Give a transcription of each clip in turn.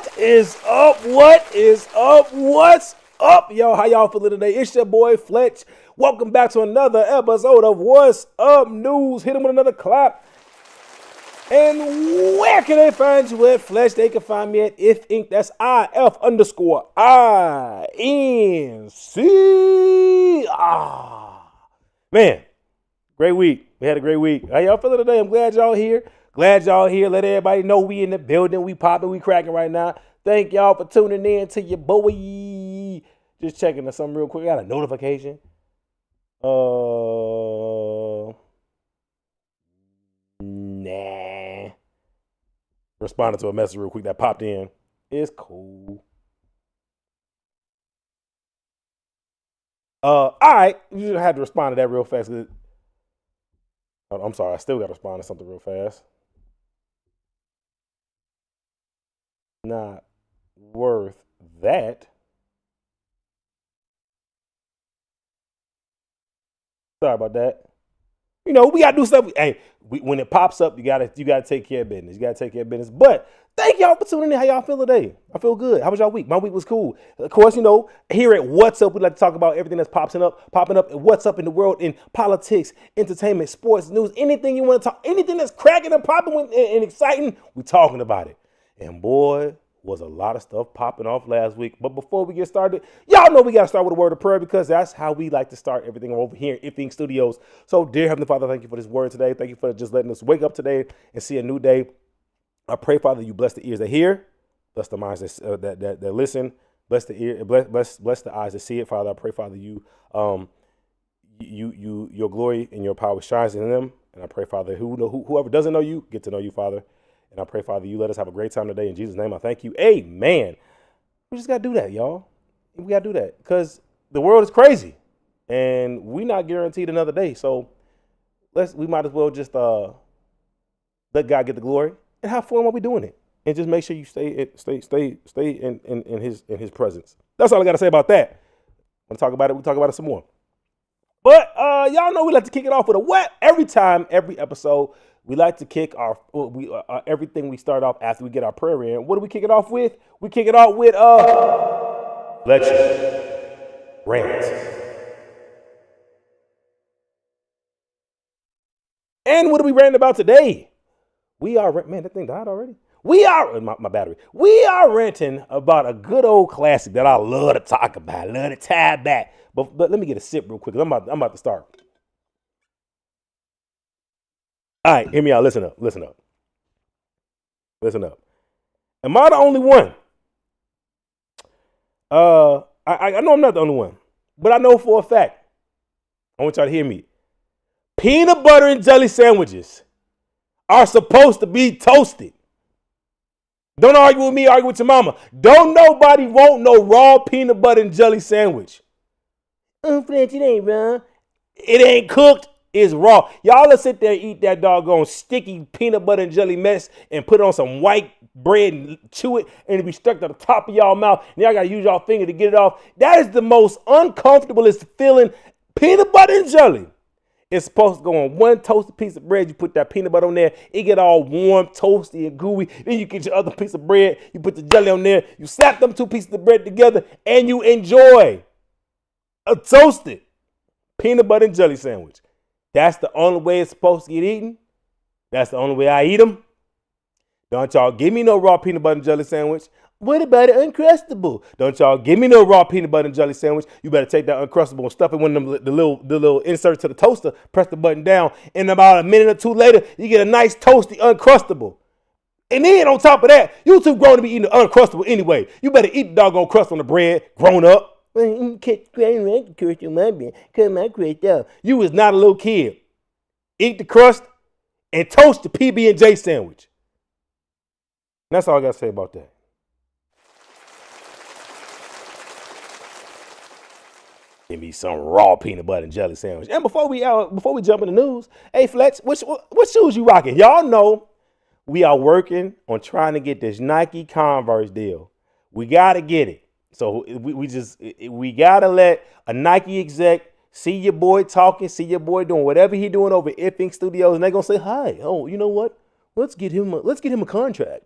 What is up? What is up? What's up, yo? How y'all feeling today? It's your boy Fletch. Welcome back to another episode of What's Up News. Hit them with another clap. And where can they find you at, Fletch? They can find me at If Inc. That's IF_INC. Man, great week. We had a great week. How y'all feeling today? I'm glad y'all here. Let everybody know we in the building. We popping, we cracking right now. Thank y'all for tuning in to your boy. Just checking something real quick. I got a notification. Nah. Responded to a message real quick that popped in. It's cool. All right. You just had to respond to that real fast. I'm sorry. I still got to respond to something real fast. Not worth that. Sorry about that. You know, we gotta do stuff. Hey, when it pops up, you gotta take care of business. You gotta take care of business. But thank y'all for tuning in. How y'all feel today? I feel good. How was y'all week? My week was cool. Of course, you know, here at What's Up, we like to talk about everything that's popping up, and what's up in the world in politics, entertainment, sports, news, anything you want to talk, anything that's cracking and popping and exciting, we talking about it. And boy, was a lot of stuff popping off last week. But before we get started, y'all know we got to start with a word of prayer because that's how we like to start everything over here in If Studios. So, dear Heavenly Father, thank you for this word today. Thank you for just letting us wake up today and see a new day. I pray, Father, you bless the ears that hear, bless the minds that listen, bless the ear, bless the eyes that see it, Father. I pray, Father, your glory and your power shines in them. And I pray, Father, whoever doesn't know you, get to know you, Father. And I pray, Father, you let us have a great time today. In Jesus' name, I thank you. Amen. We just got to do that, y'all. We got to do that because the world is crazy and we're not guaranteed another day. So we might as well just let God get the glory and have fun while we're doing it. And just make sure you stay in his presence. That's all I got to say about that. Want to talk about it? We'll talk about it some more. But y'all know we like to kick it off with a what? Every episode. We like to kick everything we start off after we get our prayer in. What do we kick it off with? We kick it off with Fletcher rant. And what are we ranting about today? Man, that thing died already. My battery. We are ranting about a good old classic that I love to talk about. I love to tie back. But let me get a sip real quick. I'm about to start. All right, hear me out. Listen up. Am I the only one? I know I'm not the only one, but I know for a fact. I want y'all to hear me. Peanut butter and jelly sandwiches are supposed to be toasted. Don't argue with me, argue with your mama. Don't nobody want no raw peanut butter and jelly sandwich. Fletch, it ain't raw. It ain't cooked. Is raw. Y'all will sit there and eat that doggone sticky peanut butter and jelly mess and put it on some white bread and chew it and it'll be stuck to the top of y'all mouth. And y'all got to use y'all finger to get it off. That is the most uncomfortablest feeling. Peanut butter and jelly. It's supposed to go on one toasted piece of bread. You put that peanut butter on there. It get all warm, toasty, and gooey. Then you get your other piece of bread. You put the jelly on there. You slap them two pieces of bread together and you enjoy a toasted peanut butter and jelly sandwich. That's the only way it's supposed to get eaten. That's the only way I eat them. Don't y'all give me no raw peanut butter and jelly sandwich. What about an Uncrustable? Don't y'all give me no raw peanut butter and jelly sandwich. You better take that Uncrustable and stuff it in the little insert to the toaster, press the button down, and about a minute or two later, you get a nice toasty Uncrustable. And then on top of that, you too grown to be eating the Uncrustable anyway. You better eat the doggone crust on the bread, grown up. You was not a little kid. Eat the crust and toast the PB&J sandwich. And that's all I got to say about that. Give me some raw peanut butter and jelly sandwich. And before we jump in the news, hey Fletch, what shoes you rocking? Y'all know we are working on trying to get this Nike Converse deal. We got to get it. So we got to let a Nike exec see your boy talking, see your boy doing whatever he doing over at If Inc. Studios, and they're going to say, hi, oh, you know what? Let's get him a contract.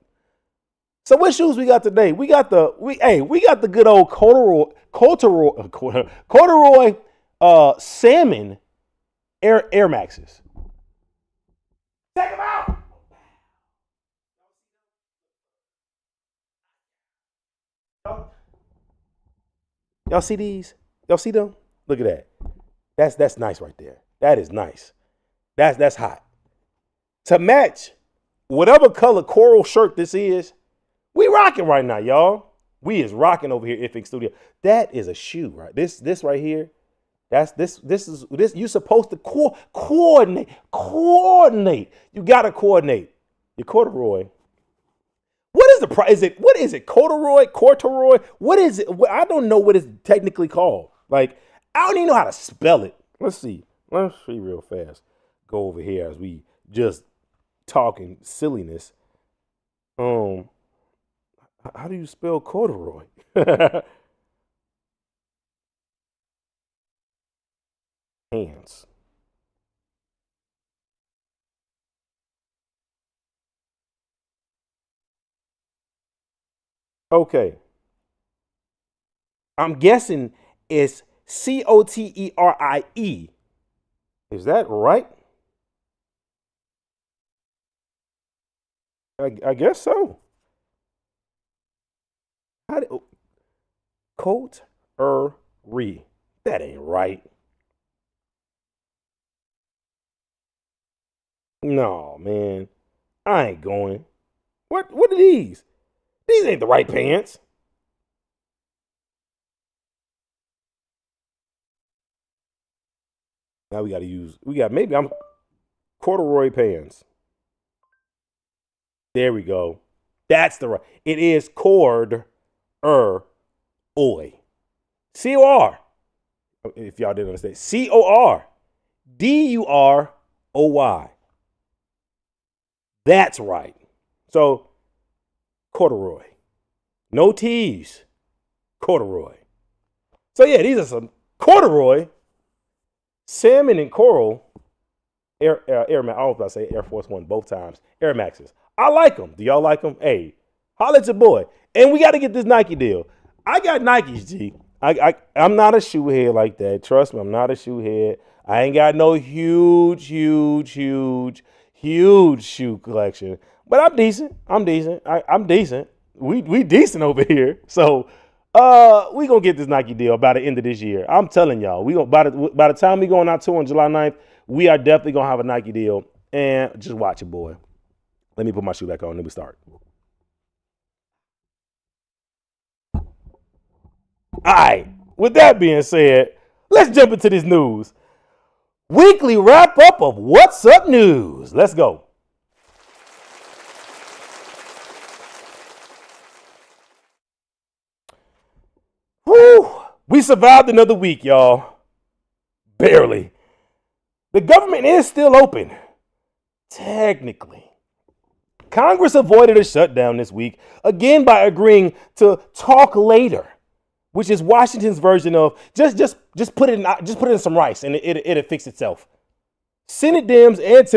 So what shoes we got today? We got the good old corduroy salmon Air Maxes. Check them out. Y'all see these? Y'all see them? Look at that. That's nice right there. That is nice. That's hot. To match whatever color coral shirt this is, we rocking right now, y'all. We is rocking over here, IFIC Studio. That is a shoe, right? This right here. This. You're supposed to coordinate. Coordinate. You gotta coordinate. Your corduroy. What is the price? What is it? Corduroy? What is it? I don't know what it's technically called. Like, I don't even know how to spell it. Let's see. Let's see real fast. Go over here as we just talking silliness. How do you spell corduroy? Hands. Okay. I'm guessing it's Coterie. Is that right? I guess so. How do, Coterie. That ain't right. No, man. I ain't going. What are these? These ain't the right pants. Now maybe I'm corduroy pants. There we go. That's the right. It is cord oy. COR. If y'all didn't understand. CORDUROY. That's right. So corduroy. No T's. Corduroy. So yeah, these are some corduroy, salmon and coral Air Max. I was about to say Air Force One both times. Air Maxes. I like them. Do y'all like them? Hey, holla at your boy. And we got to get this Nike deal. I got Nikes, G. I'm not a shoe head like that. Trust me, I'm not a shoe head. I ain't got no huge shoe collection. But I'm decent. I'm decent. We decent over here. So we gonna get this Nike deal by the end of this year. I'm telling y'all, by the time we go on our tour on July 9th, we are definitely gonna have a Nike deal. And just watch it, boy. Let me put my shoe back on, then we start. All right. With that being said, let's jump into this news. Weekly wrap up of What's Up News. Let's go. Whew. We survived another week, y'all. Barely. The government is still open. Technically. Congress avoided a shutdown this week, again by agreeing to talk later, which is Washington's version of just put it in some rice and it'll fix itself. Senate Dems and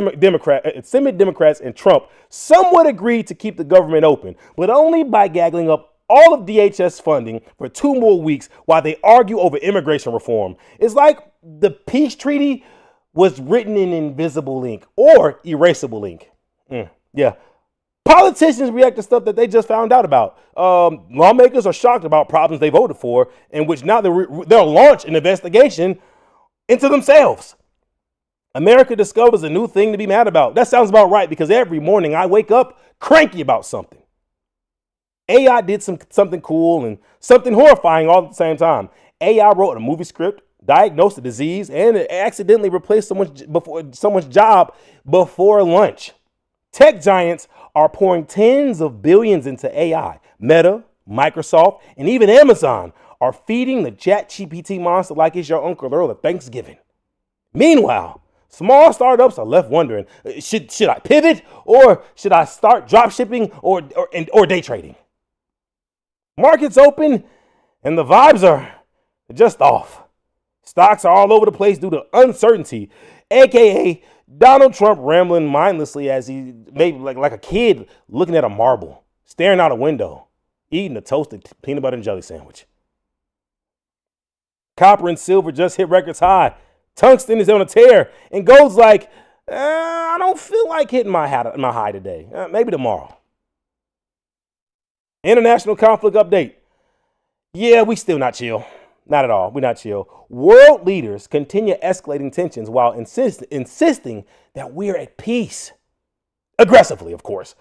Senate Democrats and Trump somewhat agreed to keep the government open, but only by gaggling up all of DHS funding for 2 more weeks while they argue over immigration reform. It's like the peace treaty was written in invisible ink or erasable ink. Yeah. Politicians react to stuff that they just found out about. Lawmakers are shocked about problems they voted for, in which now they'll launch an investigation into themselves. America discovers a new thing to be mad about. That sounds about right, because every morning I wake up cranky about something. AI did something cool and something horrifying all at the same time. AI wrote a movie script, diagnosed a disease, and it accidentally replaced someone's job before lunch. Tech giants are pouring tens of billions into AI. Meta, Microsoft, and even Amazon are feeding the ChatGPT monster like it's your Uncle Earl at Thanksgiving. Meanwhile, small startups are left wondering, should I pivot, or should I start drop shipping or day trading? Markets open and the vibes are just off. Stocks are all over the place due to uncertainty, aka Donald Trump rambling mindlessly as he maybe like a kid looking at a marble. staring out a window, eating a toasted peanut butter and jelly sandwich. Copper and silver just hit records high. Tungsten is on a tear, and gold's like, I don't feel like hitting my high today. Maybe tomorrow. International conflict update. Yeah, we still not chill. Not at all. We're not chill. World leaders continue escalating tensions while insisting that we're at peace. Aggressively, of course.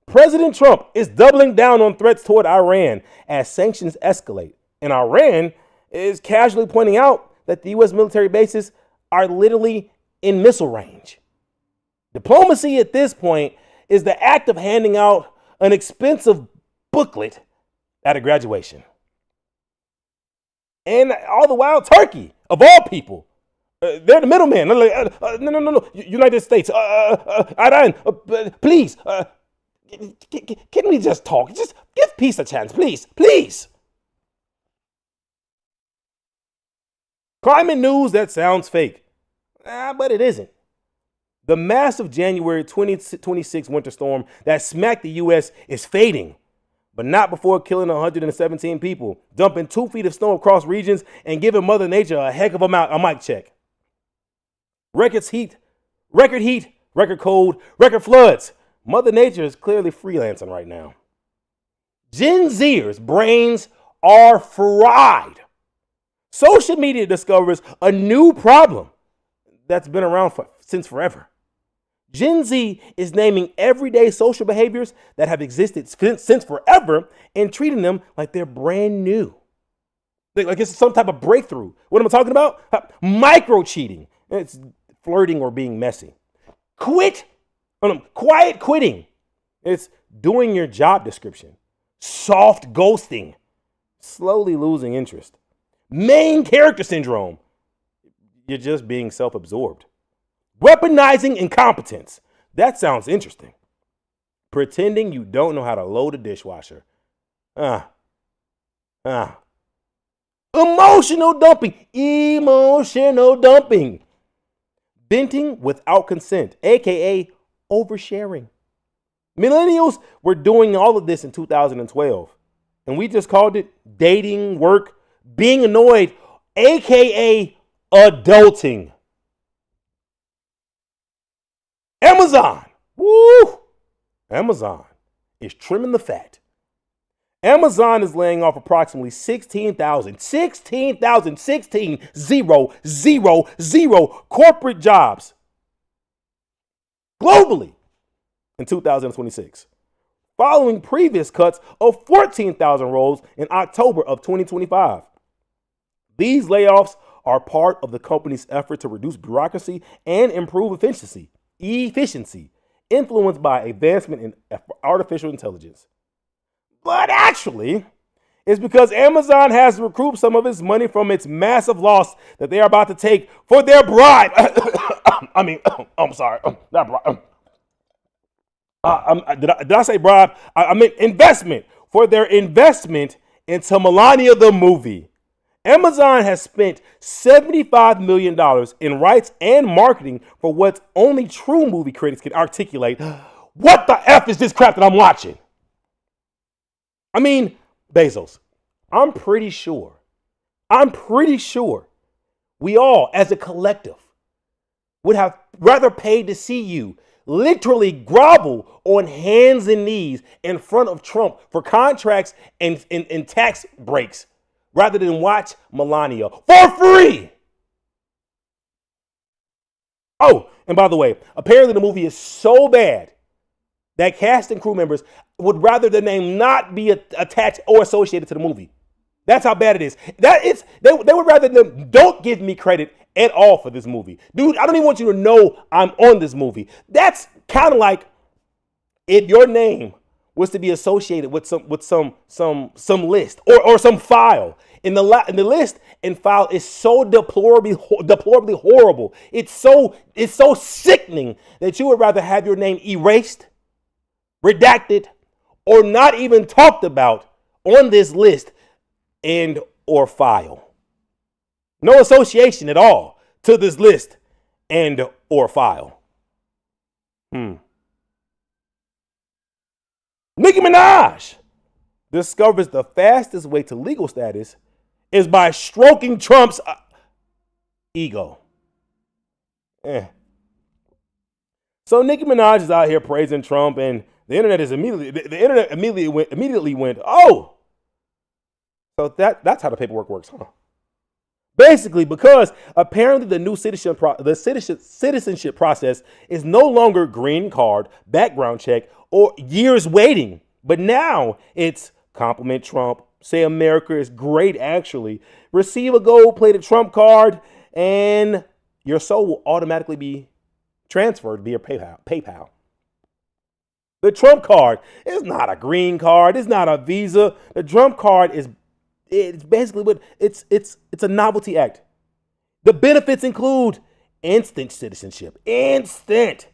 President Trump is doubling down on threats toward Iran as sanctions escalate. And Iran is casually pointing out that the U.S. military bases are literally in missile range. Diplomacy at this point is the act of handing out an expensive booklet at a graduation. And all the while, Turkey, of all people, they're the middleman. No. United States, Iran, please, can we just talk? Just give peace a chance, please. Climate news that sounds fake, but it isn't. The massive January 2026 winter storm that smacked the U.S. is fading, but not before killing 117 people, dumping 2 feet of snow across regions, and giving Mother Nature a heck of a mic check. Record heat, record cold, record floods. Mother Nature is clearly freelancing right now. Gen Zers' brains are fried. Social media discovers a new problem that's been around since forever. Gen Z is naming everyday social behaviors that have existed since forever and treating them like they're brand new. Like it's some type of breakthrough. What am I talking about? Micro cheating. It's flirting or being messy. Quiet quitting. It's doing your job description. Soft ghosting. Slowly losing interest. Main character syndrome. You're just being self-absorbed. Weaponizing incompetence. That sounds interesting. Pretending you don't know how to load a dishwasher. Emotional dumping. Venting without consent, aka oversharing. Millennials were doing all of this in 2012, and we just called it dating, work, being annoyed, aka adulting. Amazon is trimming the fat. Amazon is laying off approximately 16,000 corporate jobs globally in 2026, following previous cuts of 14,000 roles in October of 2025. These layoffs are part of the company's effort to reduce bureaucracy and improve efficiency, influenced by advancement in artificial intelligence. But actually, it's because Amazon has recouped some of its money from its massive loss that they are about to take for their bribe. I'm sorry, not bribe. Did I say bribe? I meant investment. For their investment into Melania the movie. Amazon has spent $75 million in rights and marketing for what only true movie critics can articulate. What the F is this crap that I'm watching? I mean, Bezos, I'm pretty sure we all, as a collective, would have rather paid to see you literally grovel on hands and knees in front of Trump for contracts and tax breaks rather than watch Melania for free. Oh, and by the way, apparently the movie is so bad that cast and crew members would rather their name not be attached or associated to the movie. That's how bad it is. They would rather them don't give me credit at all for this movie. Dude, I don't even want you to know I'm on this movie. That's kind of like if your name was to be associated with some list or some file. In the list and file is so deplorably horrible. It's so sickening that you would rather have your name erased, redacted, or not even talked about on this list and or file. No association at all to this list and or file. Nicki Minaj discovers the fastest way to legal status is by stroking Trump's ego. So Nicki Minaj is out here praising Trump, and the internet immediately went, oh. So that's how the paperwork works, huh? Basically, because apparently the new citizenship process is no longer green card, background check, or years waiting. But now it's compliment Trump, say America is great actually, receive a gold-plated Trump card, and your soul will automatically be transferred via PayPal. The Trump card is not a green card. It's not a visa. The Trump card it's basically what it's a novelty act. The benefits include instant citizenship, instant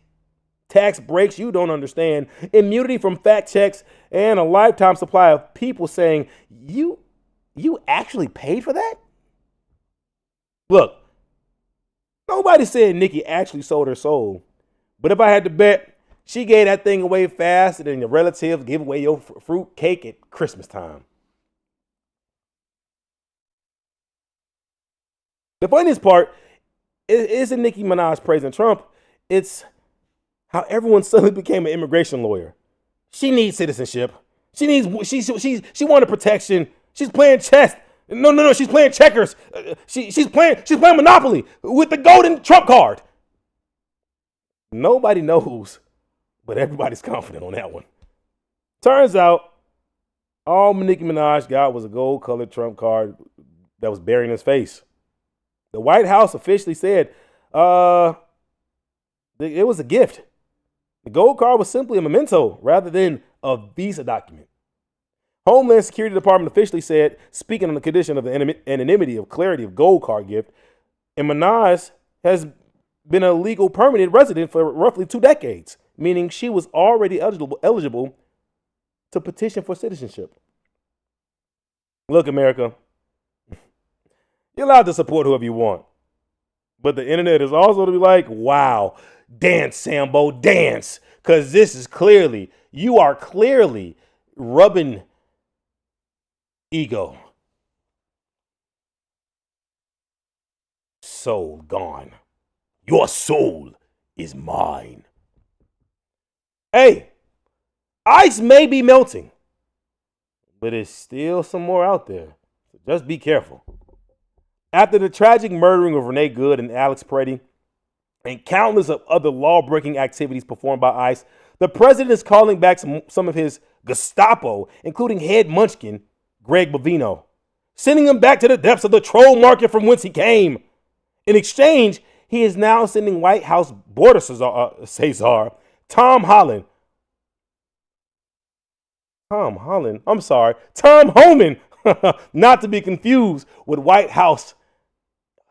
tax breaks you don't understand, immunity from fact checks, and a lifetime supply of people saying, you actually paid for that? Look, nobody said Nicki actually sold her soul. But if I had to bet, she gave that thing away faster than your relatives give away your fruit cake at Christmas time. The funniest part isn't Nicki Minaj praising Trump. It's how everyone suddenly became an immigration lawyer. She needs citizenship. She wanted protection. She's playing chess. No. She's playing checkers. She's playing Monopoly with the golden Trump card. Nobody knows, but everybody's confident on that one. Turns out, all Nicki Minaj got was a gold-colored Trump card that was burying his face. The White House officially said it was a gift. The gold card was simply a memento rather than a visa document. Homeland Security Department officially said, speaking on the condition of the anonymity of clarity of gold card gift, and Minaj has been a legal permanent resident for roughly 2 decades, meaning she was already eligible to petition for citizenship. Look, America, you're allowed to support whoever you want, but the internet is also to be like, wow, dance, Sambo, dance, because you are clearly rubbing ego. Soul gone. Your soul is mine. Hey, ice may be melting, but there's still some more out there. So just be careful. After the tragic murdering of Renee Good and Alex Preddy, and countless of other law-breaking activities performed by ICE, the president is calling back some of his Gestapo, including head munchkin, Greg Bovino, sending him back to the depths of the troll market from whence he came. In exchange, he is now sending White House border Cesar, Tom Homan, not to be confused with White House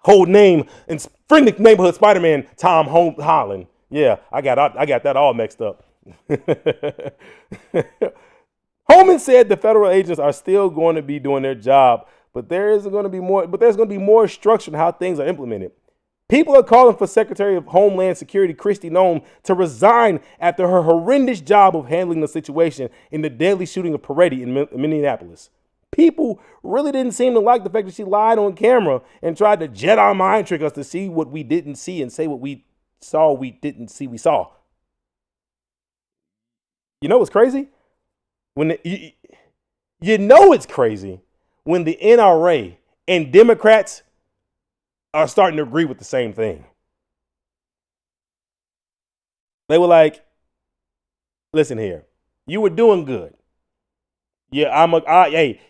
whole name and friendly neighborhood Spider-Man, Tom Holland. Yeah, I got that all mixed up. Holman said the federal agents are still going to be doing their job, but there's going to be more structure in how things are implemented. People are calling for Secretary of Homeland Security Kristi Noem to resign after her horrendous job of handling the situation in the deadly shooting of Peretti in Minneapolis. People really didn't seem to like the fact that she lied on camera and tried to Jedi mind trick us to see what we didn't see and say what we saw we didn't see we saw. You know what's crazy? It's crazy when the NRA and Democrats are starting to agree with the same thing. They were like, listen here, you were doing good. Yeah, hey,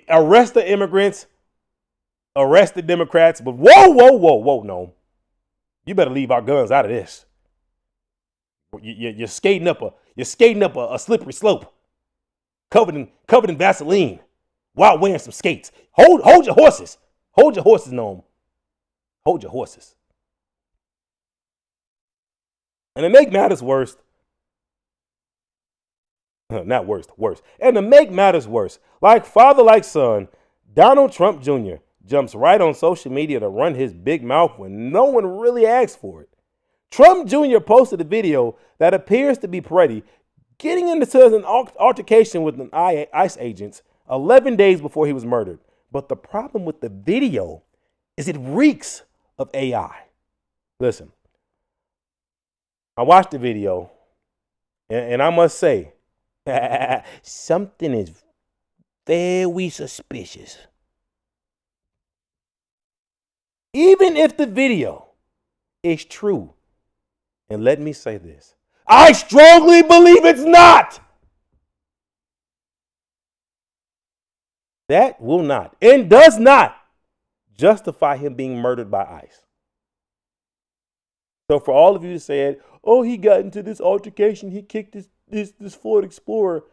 arrest the immigrants, arrest the Democrats, but whoa, no. You better leave our guns out of this. You're skating up a slippery slope, covered in Vaseline, while wearing some skates. Hold your horses. Hold your horses, Noam. Hold your horses. And to make matters worse, not worse. And to make matters worse, like father, like son, Donald Trump Jr. jumps right on social media to run his big mouth when no one really asked for it. Trump Jr. posted a video that appears to be Peretti getting into an altercation with an ICE agents 11 days before he was murdered. But the problem with the video is it reeks of AI. Listen, I watched the video, and I must say, something is very suspicious. Even if the video is true, and let me say this, I strongly believe it's not. That will not and does not justify him being murdered by ICE. So for all of you to say, oh, he got into this altercation, he kicked this Ford Explorer.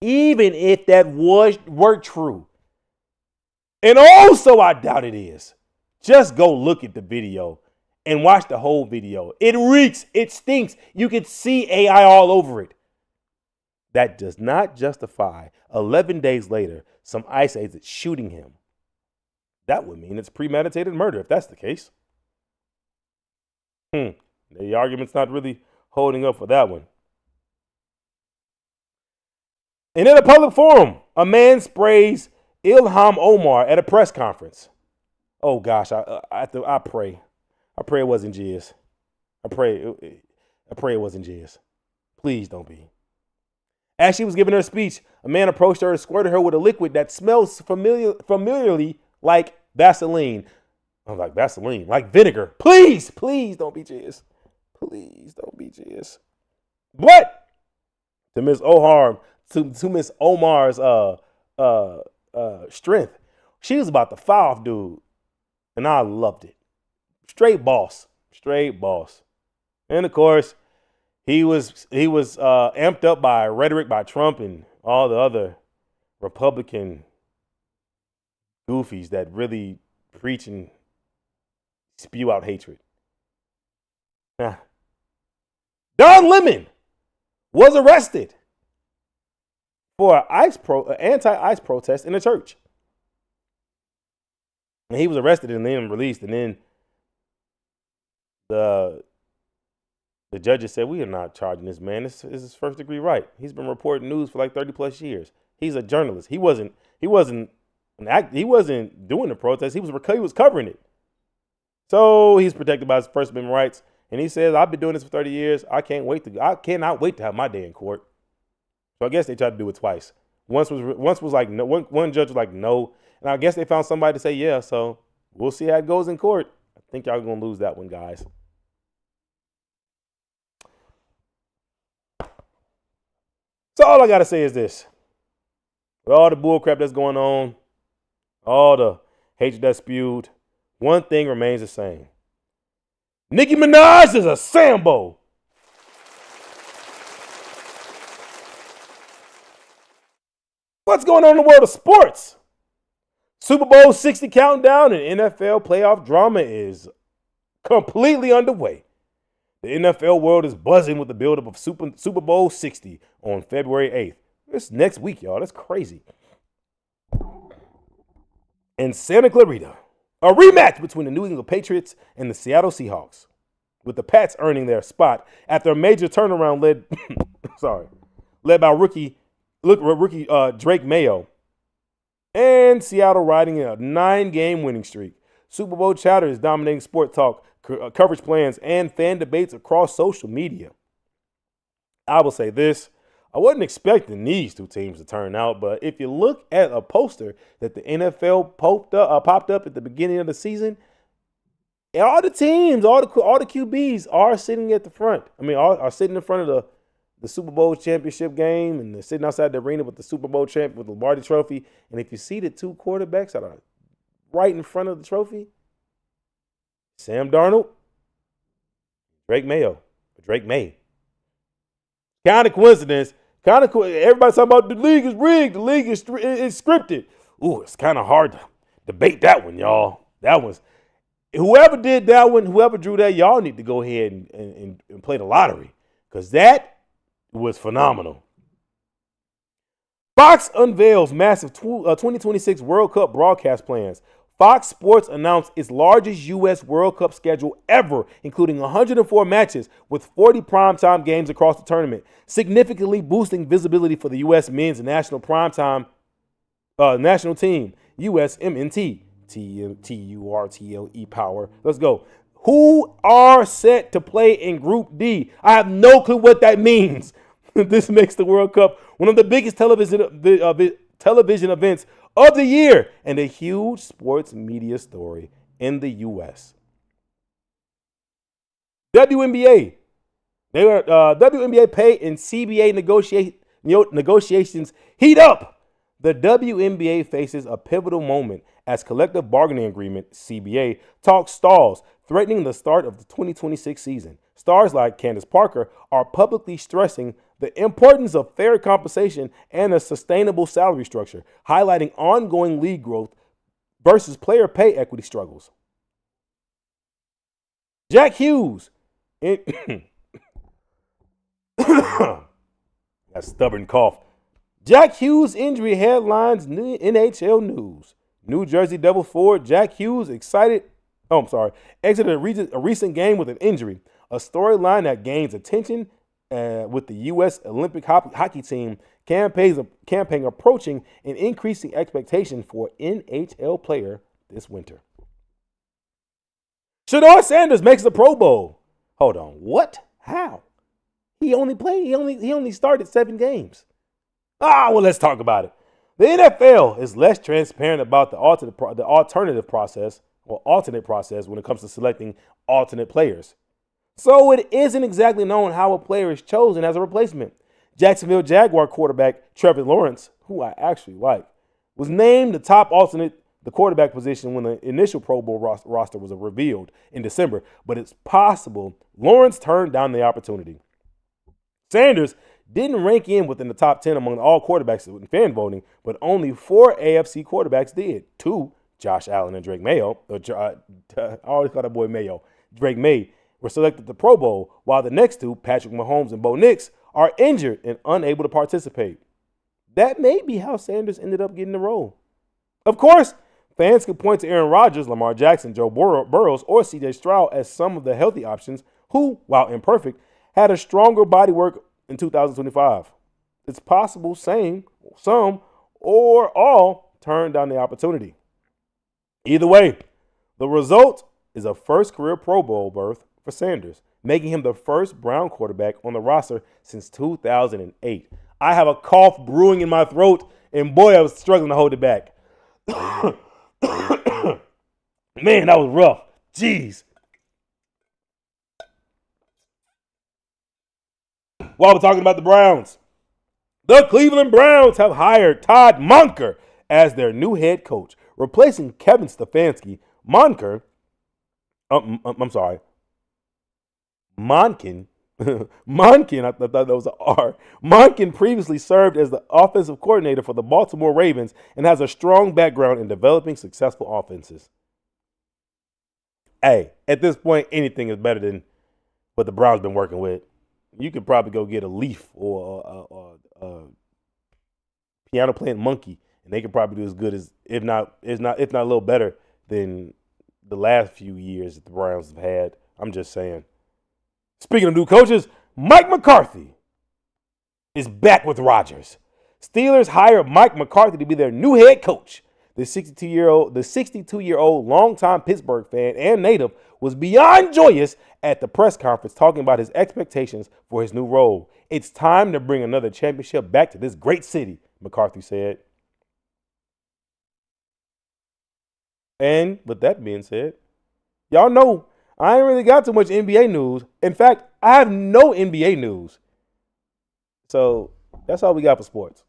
Even if that were true, and also I doubt it is, just go look at the video and watch the whole video. It reeks, it stinks. You can see AI all over it. That does not justify 11 days later some ICE agents shooting him. That would mean it's premeditated murder if that's the case. The argument's not really holding up for that one. And in a public forum, a man sprays Ilham Omar at a press conference. Oh gosh, I pray. I pray it wasn't jizz. I pray it wasn't jizz. Please don't be. As she was giving her speech, a man approached her and squirted her with a liquid that smells familiarly like Vaseline. I'm like, Vaseline, like vinegar. Please don't be jizz. Please don't be jizz. But to Miss Miss Omar's strength, she was about to fire off dude, and I loved it. Straight boss. And of course, he was amped up by rhetoric by Trump and all the other Republican goofies that really preach and spew out hatred. Now, Don Lemon was arrested for an anti-ICE protest in a church. And he was arrested and then released, and then the judges said, we are not charging this man. This is his first degree right. He's been reporting news for like 30 plus years. He's a journalist. He wasn't doing the protest. He was covering it. So he's protected by his First Amendment rights. And he says, I've been doing this for 30 years. I cannot wait to have my day in court. So I guess they tried to do it twice. Once was like no, one judge was like no, and I guess they found somebody to say yeah. So we'll see how it goes in court. I think y'all gonna lose that one, guys. So all I gotta say is this: with all the bull crap that's going on, all the hatred that's spewed, one thing remains the same. Nicki Minaj is a Sambo. What's going on in the world of sports? Super Bowl 60 countdown and NFL playoff drama is completely underway. The NFL world is buzzing with the buildup of Super Bowl 60 on February 8th. It's next week, y'all. That's crazy. In Santa Clarita, a rematch between the New England Patriots and the Seattle Seahawks, with the Pats earning their spot after a major turnaround led by rookie Drake Mayo, and Seattle riding a 9-game winning streak. Super Bowl chatter is dominating sport talk, coverage plans, and fan debates across social media. I will say this: I wasn't expecting these two teams to turn out, but if you look at a poster that the NFL popped up at the beginning of the season, all the teams, all the QBs are sitting at the front. I mean, are sitting in front of the Super Bowl championship game, and they're sitting outside the arena with the Super Bowl champ with the Lombardi trophy. And if you see the two quarterbacks that are right in front of the trophy, Sam Darnold, Drake May. Kind of coincidence. Everybody's talking about the league is rigged. The league is scripted. Ooh, it's kind of hard to debate that one, y'all. That was whoever did that one, whoever drew that, y'all need to go ahead and play the lottery, because that was phenomenal. Fox unveils massive 2026 World Cup broadcast plans. Fox Sports announced its largest U.S. World Cup schedule ever, including 104 matches with 40 primetime games across the tournament, significantly boosting visibility for the U.S. men's national primetime national team, USMNT, TURTLE power. Let's go. Who are set to play in Group D? I have no clue what that means. This makes the World Cup one of the biggest television events of the year and a huge sports media story in the U.S. WNBA. WNBA pay and CBA negotiations heat up. The WNBA faces a pivotal moment as collective bargaining agreement, CBA, talk stalls, threatening the start of the 2026 season. Stars like Candace Parker are publicly stressing the importance of fair compensation and a sustainable salary structure, highlighting ongoing league growth versus player pay equity struggles. Jack Hughes. That stubborn cough. Jack Hughes injury headlines NHL news. New Jersey Devil forward Jack Hughes exited a recent game with an injury, a storyline that gains attention with the U.S. Olympic hockey team campaign approaching an increasing expectation for NHL player this winter. Shedeur Sanders makes the Pro Bowl. Hold on, what? How? He only started 7 games. Well, let's talk about it. The NFL is less transparent about the alternate process when it comes to selecting alternate players. So it isn't exactly known how a player is chosen as a replacement. Jacksonville Jaguar quarterback Trevor Lawrence, who I actually like, was named the top alternate the quarterback position when the initial Pro Bowl roster was revealed in December, but it's possible Lawrence turned down the opportunity. Sanders didn't rank in within the top 10 among all quarterbacks in fan voting, but only 4 AFC quarterbacks did. 2, Josh Allen and Drake Mayo, I always call that boy Mayo, Drake May, were selected to Pro Bowl, while the next 2, Patrick Mahomes and Bo Nix, are injured and unable to participate. That may be how Sanders ended up getting the role. Of course, fans can point to Aaron Rodgers, Lamar Jackson, Joe Burrows, or C.J. Stroud as some of the healthy options who, while imperfect, had a stronger bodywork in 2025. It's possible some or all turned down the opportunity. Either way, the result is a first career Pro Bowl berth for Sanders, making him the first Brown quarterback on the roster since 2008. I have a cough brewing in my throat, and boy, I was struggling to hold it back. Man, that was rough. Jeez. While we're talking about the Browns, the Cleveland Browns have hired Todd Monken as their new head coach, replacing Kevin Stefanski. Monken, I thought that was an R. Monken previously served as the offensive coordinator for the Baltimore Ravens and has a strong background in developing successful offenses. Hey, at this point, anything is better than what the Browns been working with. You could probably go get a Leaf or a piano playing monkey, and they could probably do as good as, if not a little better than the last few years that the Browns have had. I'm just saying. Speaking of new coaches, Mike McCarthy is back with Rodgers. Steelers hired Mike McCarthy to be their new head coach. The 62-year-old longtime Pittsburgh fan and native was beyond joyous at the press conference talking about his expectations for his new role. It's time to bring another championship back to this great city, McCarthy said. And with that being said, y'all know I ain't really got too much NBA news. In fact, I have no NBA news. So that's all we got for sports.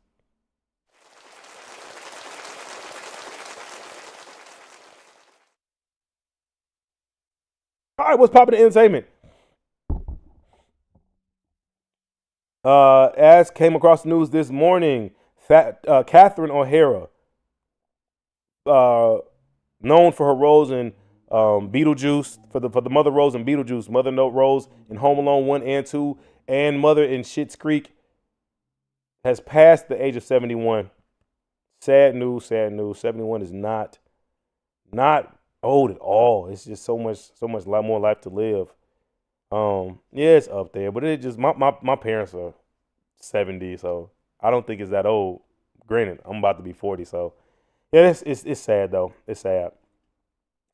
All right, what's popping in entertainment? As came across the news this morning, Catherine O'Hara, known for her roles in Beetlejuice, for the mother roles in Beetlejuice, Mother Note roles in Home Alone 1 and 2, and Mother in Schitt's Creek, has passed the age of 71. Sad news. 71 is not Not old at all. It's just so much lot more life to live. Yeah, it's up there, but it just my parents are 70, so I don't think it's that old. Granted, I'm about to be 40, so yeah, it's sad though. It's sad.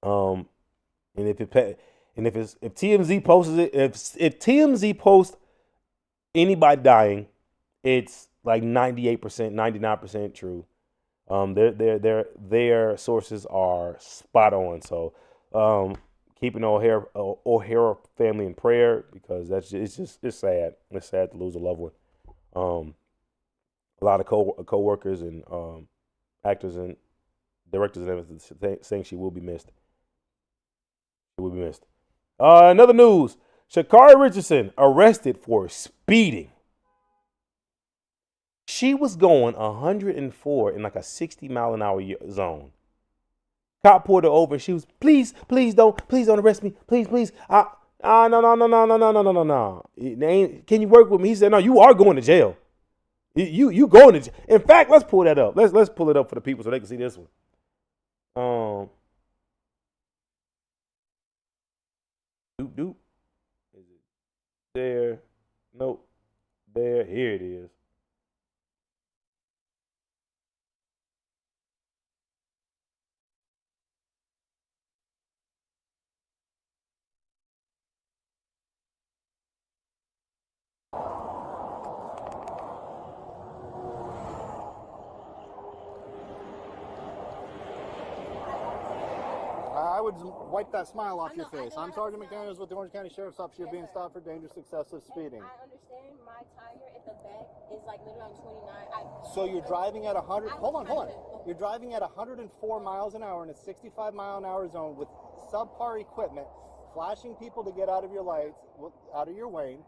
Um, and if TMZ posts it, if TMZ posts anybody dying, it's like 98%, 99% true. Their sources are spot on. So, keeping the O'Hara family in prayer because it's sad. It's sad to lose a loved one. A lot of co-workers and actors and directors and everything saying she will be missed. She will be missed. Another news: Sha'Carri Richardson arrested for speeding. She was going 104 in like a 60-mile-an-hour zone. Cop pulled her over and she was, please don't arrest me. Please. No. Can you work with me? He said, no, you are going to jail. You going to jail. In fact, let's pull that up. Let's pull it up for the people so they can see this one. Doop. Is it there? Nope. There. Here it is. I would wipe that smile off your face. I'm Sergeant McDaniels with the Orange County Sheriff's Office. You're being stopped for dangerous excessive speeding. I understand my tire at the back is like literally on 29. So you're driving at 100. Hold on. You're driving at 104 miles an hour in a 65-mile-an-hour zone with subpar equipment, flashing people to get out of your lights, out of your lane,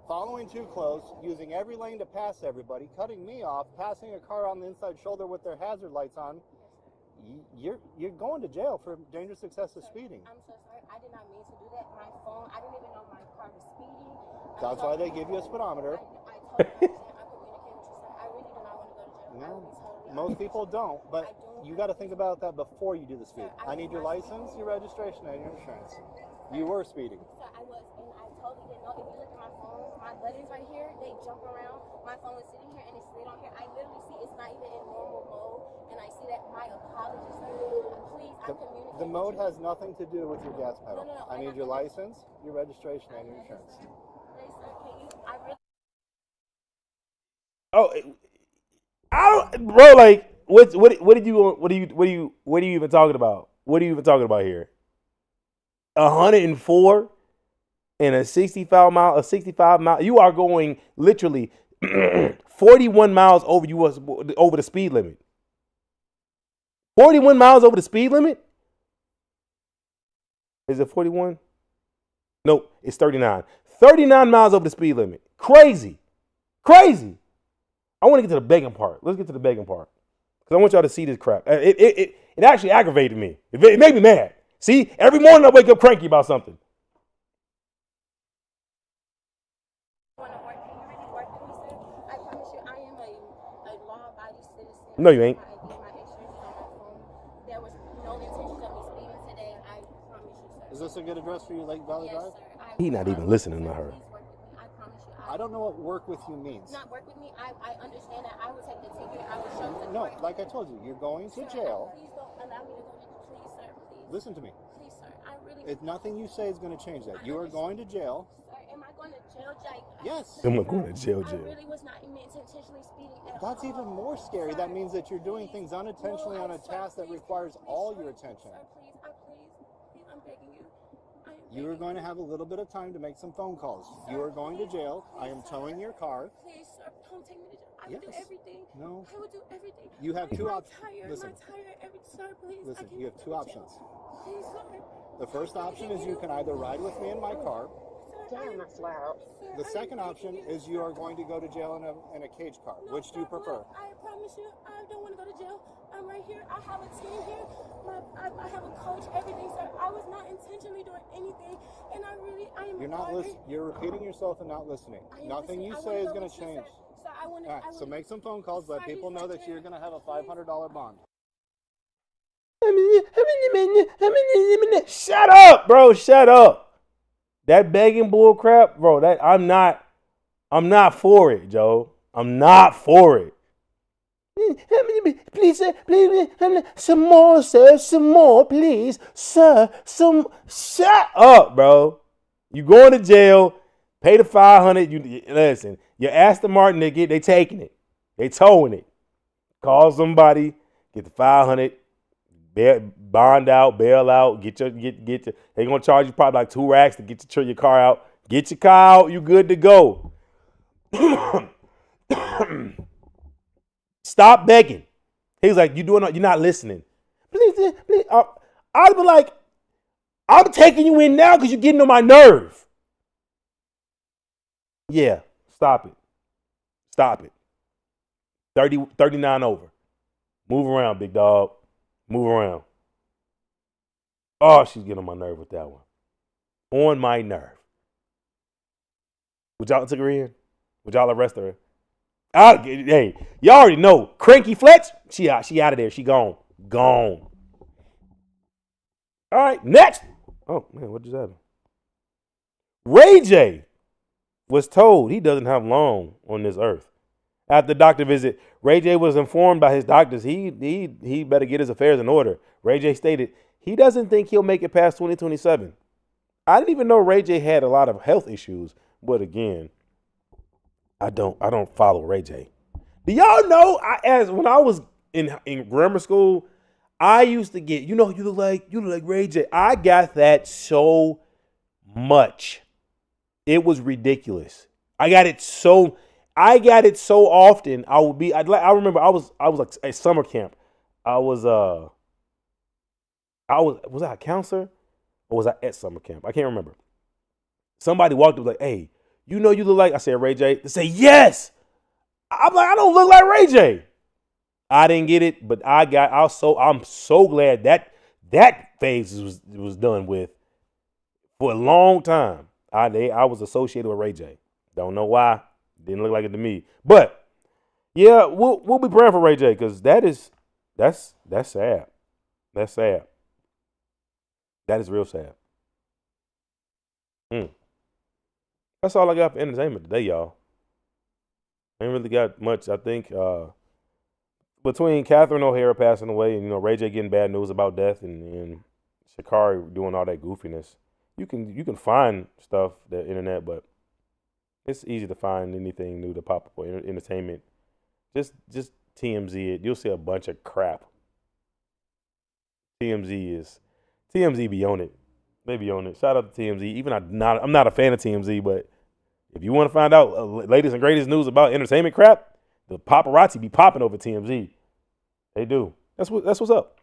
following too close, using every lane to pass everybody, cutting me off, passing a car on the inside shoulder with their hazard lights on. You're going to jail for dangerous excessive speeding. I'm so sorry. I did not mean to do that. My phone, I didn't even know my car was speeding. That's why they give you a speedometer. I totally understand. I communicate with you, sir. I really do not want to go to jail. No, most people don't, but you got to think about that before you do the speed. I need your license, your registration, and your insurance. You were speeding. Sir, I was, and I totally didn't know. If you look at my phone, my buttons right here, they jump around. My phone was sitting here, and it slid on here. I literally see it's not even in normal mode, and I see that. My apologies, sir. Please, I communicate. The mode has nothing to do with your gas pedal. No. I need your license, your registration, and your insurance. Please, sir, can you? I really. Oh, I don't, bro. Like, what are you even talking about? What are you even talking about here? 104 in a 65 mile. You are going literally 41 miles over the speed limit. 41 miles over the speed limit? Is it 41? Nope, it's 39. 39 miles over the speed limit. Crazy. I want to get to the begging part. Let's get to the begging part. Because I want y'all to see this crap. It actually aggravated me. It made me mad. See, every morning I wake up cranky about something. No, you ain't. There was no intention of me speeding today. I promise you, sir. Is this a good address for you, Lake Valley Drive? Yes, sir. He not even listening to her. Please work with me. I promise you. I don't know what work with you means. Not work with me. I understand that. I will take the ticket. I will show the No, like I told you, you're going to jail. Please don't allow me to go to jail. Please, sir. Please. Listen to me. Please, sir. I really. If nothing you say is going to change that. You are going to jail. Sir, am I going to jail, Jake? Yes. Am I going to jail? I really was not intentionally speeding at That's all. even more scary. That means that you're doing things unintentionally on a task that requires all your attention. Sir, please, I'm begging you. You are going to have a little bit of time to make some phone calls. You are going to jail. I am towing your car. Please, sir, don't take me to jail. I will do everything. No. I will do everything. You have two options. Listen. Sir, please. Listen, you have two options. Please, sir. The first option is you can either ride with me in my car. Damn, that's loud. The second option is you are going to go to jail in a cage car. Which do you prefer? I promise you, I don't want to go to jail. I'm right here. I have a team here. I have a coach, everything, sir. I was not intentionally doing anything, and I am. You're not listening. You're repeating yourself and not listening. Nothing you say is going to change. Sir, All right, so make some phone calls. Let people know that you're going to have a $500 bond. Shut up, bro. Shut up. That begging bull crap, bro. That I'm not for it, Joe. I'm not for it. Please, sir, please, some more, sir, some more, please, sir, some. Shut up, bro. You going to jail? Pay the $500. You listen. Your Aston Martin, they taking it. They towing it. Call somebody, get the $500, bond out, bail out, get your. They gonna charge you probably like $2 to get your car out. Get your car out. You good to go. Stop begging. He was like, you're not listening. Please. I'd be like, I'm taking you in now because you're getting on my nerve. Yeah, stop it. Stop it. 39 over. Move around, big dog. Move around. Oh, she's getting on my nerve with that one. On my nerve. Would y'all take her in? Would y'all arrest her? Hey, y'all already know. Cranky Fletch, she out of there. She gone. Gone. All right, next. Oh, man, what just happened? Ray J was told he doesn't have long on this earth. After the doctor visit, Ray J was informed by his doctors he better get his affairs in order. Ray J stated he doesn't think he'll make it past 2027. I didn't even know Ray J had a lot of health issues, but again, I don't follow Ray J. Do y'all know when I was in grammar school, I used to get, you look like Ray J. I got that so much. It was ridiculous. I got it so often. I remember I was like at summer camp. Was I a counselor or was I at summer camp? I can't remember. Somebody walked up like, "Hey, you look like," I said, "Ray J." They say, "Yes." I'm like, "I don't look like Ray J." I didn't get it, but I'm so glad that phase was done with for a long time. I was associated with Ray J. Don't know why. Didn't look like it to me. But yeah, we'll be praying for Ray J because that's sad. That's sad. That is real sad. That's all I got for entertainment today, y'all. Ain't really got much. I think between Catherine O'Hara passing away and Ray J getting bad news about death and Sha'Carri doing all that goofiness, you can find stuff the internet, but it's easy to find anything new to pop up for entertainment. Just TMZ it. You'll see a bunch of crap. TMZ be on it. They be on it. Shout out to TMZ. Even I'm not a fan of TMZ, but if you want to find out latest and greatest news about entertainment crap, the paparazzi be popping over TMZ. They do. That's what's up.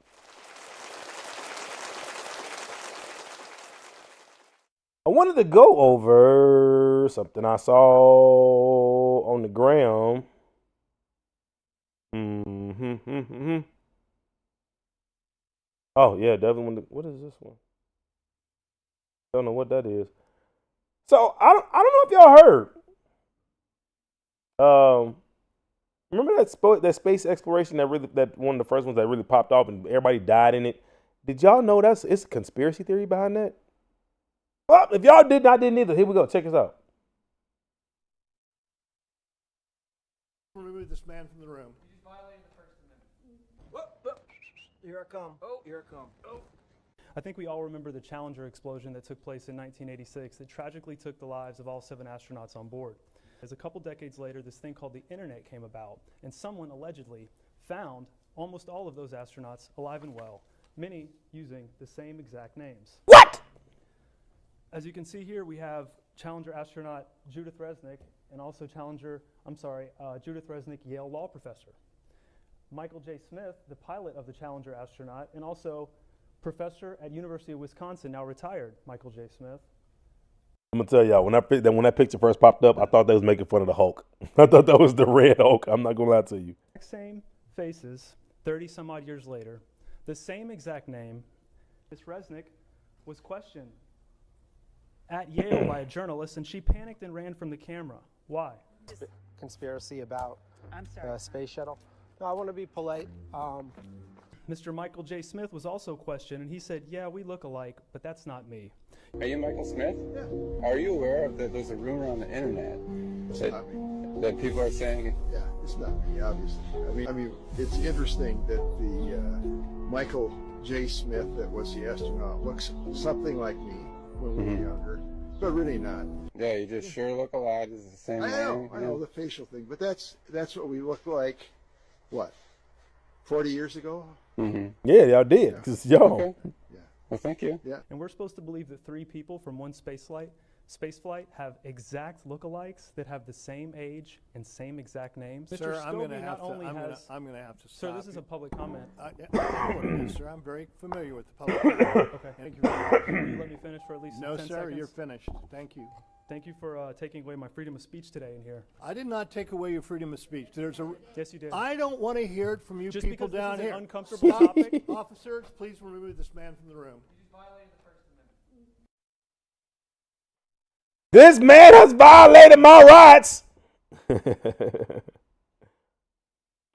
I wanted to go over something I saw on the gram. Oh yeah, definitely. What is this one? Don't know what that is. So I don't know if y'all heard. Remember that space exploration that one of the first ones that really popped off and everybody died in it. Did y'all know it's a conspiracy theory behind that? Well, if y'all didn't, I didn't either. Here we go. Check this out. Remove this man from the room. You just violated the First Amendment. Here I come. Oh, here I come. Oh. I think we all remember the Challenger explosion that took place in 1986 that tragically took the lives of all 7 astronauts on board. As a couple decades later, this thing called the internet came about, and someone allegedly found almost all of those astronauts alive and well, many using the same exact names. What? As you can see here, we have Challenger astronaut Judith Resnick and also Judith Resnick, Yale law professor. Michael J. Smith, the pilot of the Challenger astronaut, and also professor at University of Wisconsin, now retired, Michael J. Smith. I'm gonna tell y'all, when that picture first popped up, I thought they was making fun of the Hulk. I thought that was the Red Hulk. I'm not gonna lie to you. Same faces, 30 some odd years later, the same exact name. Miss Resnick was questioned at Yale by a journalist, and she panicked and ran from the camera. Why? Conspiracy about space shuttle. No, I want to be polite. Mr. Michael J. Smith was also questioned, and he said, yeah, we look alike, but that's not me. Are you Michael Smith? Yeah. Are you aware of that there's a rumor on the internet that people are saying? Yeah, it's not me, obviously. I mean, it's interesting that the Michael J. Smith that was the astronaut looks something like me when we were younger, but really not. Yeah, you just sure look alike. It's the same I name. know the facial thing, but that's what we look like. What, 40 years ago? Yeah, y'all did. Cause y'all. Okay. Yeah. Well, thank you. Yeah. And we're supposed to believe that 3 people from one space flight have exact lookalikes that have the same age and same exact names. Sir, Mr. I'm going to Scobie have not only to. has, I'm going to have to stop. Sir, this is a public comment. I know what it is, sir. I'm very familiar with the public. Comment. Okay. Thank you very much. Will you let me finish for at least No, 10 sir. seconds? You're finished. Thank you. Thank you for taking away my freedom of speech today in here. I did not take away your freedom of speech. Yes, you did. I don't want to hear it from you Just people because down this is here. an uncomfortable topic. Officers, please remove this man from the room. This man has violated my rights.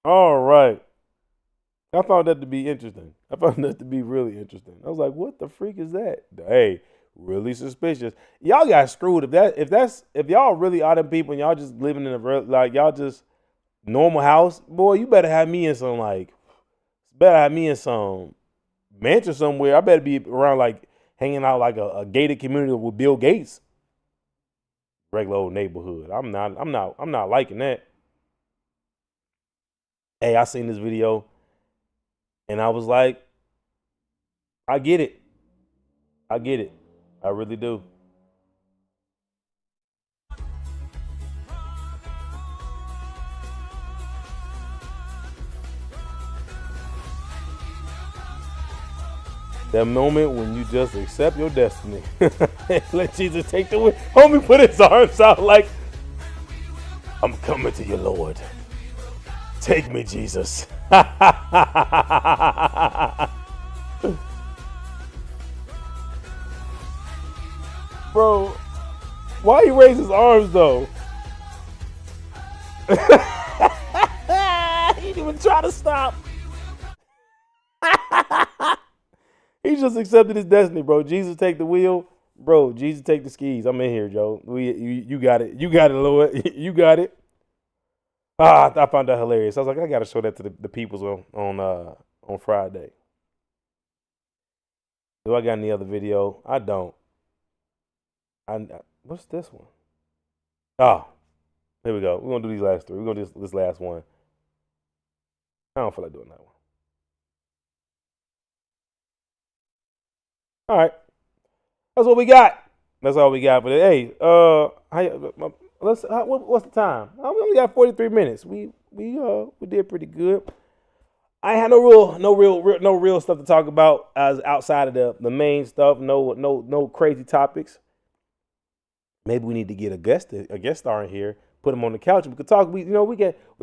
All right. I found that to be interesting. I found that to be really interesting. I was like, what the freak is that? Hey, really suspicious. Y'all got screwed. If y'all really are them people and y'all just living in y'all just normal house, boy, you better have me in some mansion somewhere. I better be around like hanging out like a gated community with Bill Gates. Regular old neighborhood. I'm not liking that. Hey, I seen this video and I was like, I get it. I really do. That moment when you just accept your destiny. Let Jesus take the wheel. Homie put his arms out like, I'm coming to you, Lord. Take me, Jesus. Bro, why he raise his arms though? He didn't even try to stop. He just accepted his destiny, bro. Jesus take the wheel. Bro, Jesus take the skis. I'm in here, Joe. You got it. You got it, Lord. You got it. I found that hilarious. I was like, I got to show that to the peoples on Friday. Do I got any other video? I don't. What's this one? Oh, here we go. We're going to do these last 3. We're going to do this last one. I don't feel like doing that one. All right. That's what we got. That's all we got. But hey, what's the time? We only got 43 minutes. We did pretty good. I had no real stuff to talk about as outside of the main stuff. No crazy topics. Maybe we need to get a guest star in here, put him on the couch. We could talk. We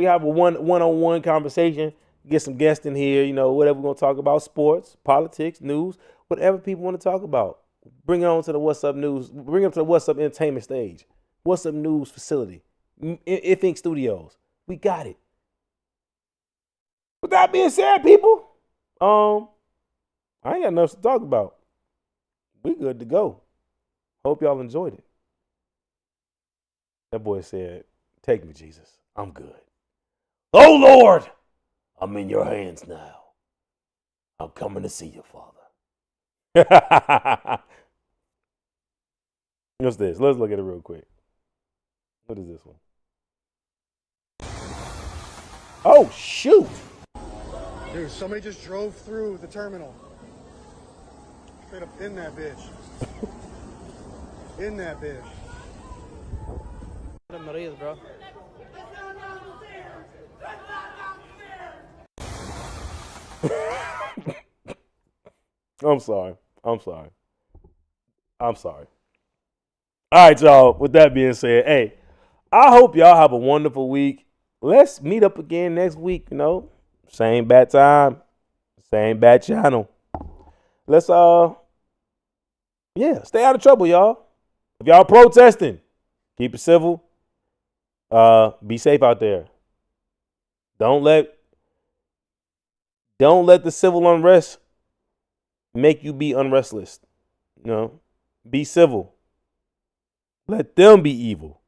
have a one-on-one conversation. Get some guests in here. Whatever we're gonna talk about: sports, politics, news, whatever people want to talk about. Bring it on to the What's Up News. Bring it to the What's Up Entertainment stage. What's Up News facility. Think Studios. We got it. With that being said, people, I ain't got nothing to talk about. We good to go. Hope y'all enjoyed it. That boy said, take me, Jesus. I'm good. Oh, Lord, I'm in your hands now. I'm coming to see you, Father. What's this? Let's look at it real quick. What is this one? Oh, shoot. Dude, somebody just drove through the terminal. Straight up in that bitch. In that bitch. Bro. I'm sorry. All right, y'all. With that being said, hey, I hope y'all have a wonderful week. Let's meet up again next week, Same bad time, same bad channel. Let's stay out of trouble, y'all. If y'all protesting, keep it civil. Be safe out there. Don't let Don't let the civil unrest make you be unrestless. You know, be civil. Let them be evil.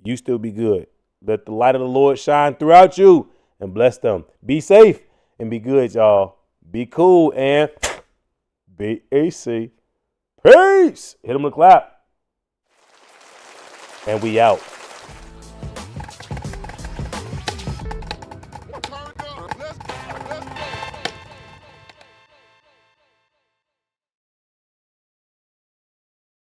You still be good. Let the light of the Lord shine throughout you and bless them. Be safe and be good, y'all. Be cool and BAC. Peace. Hit them with a clap. And we out.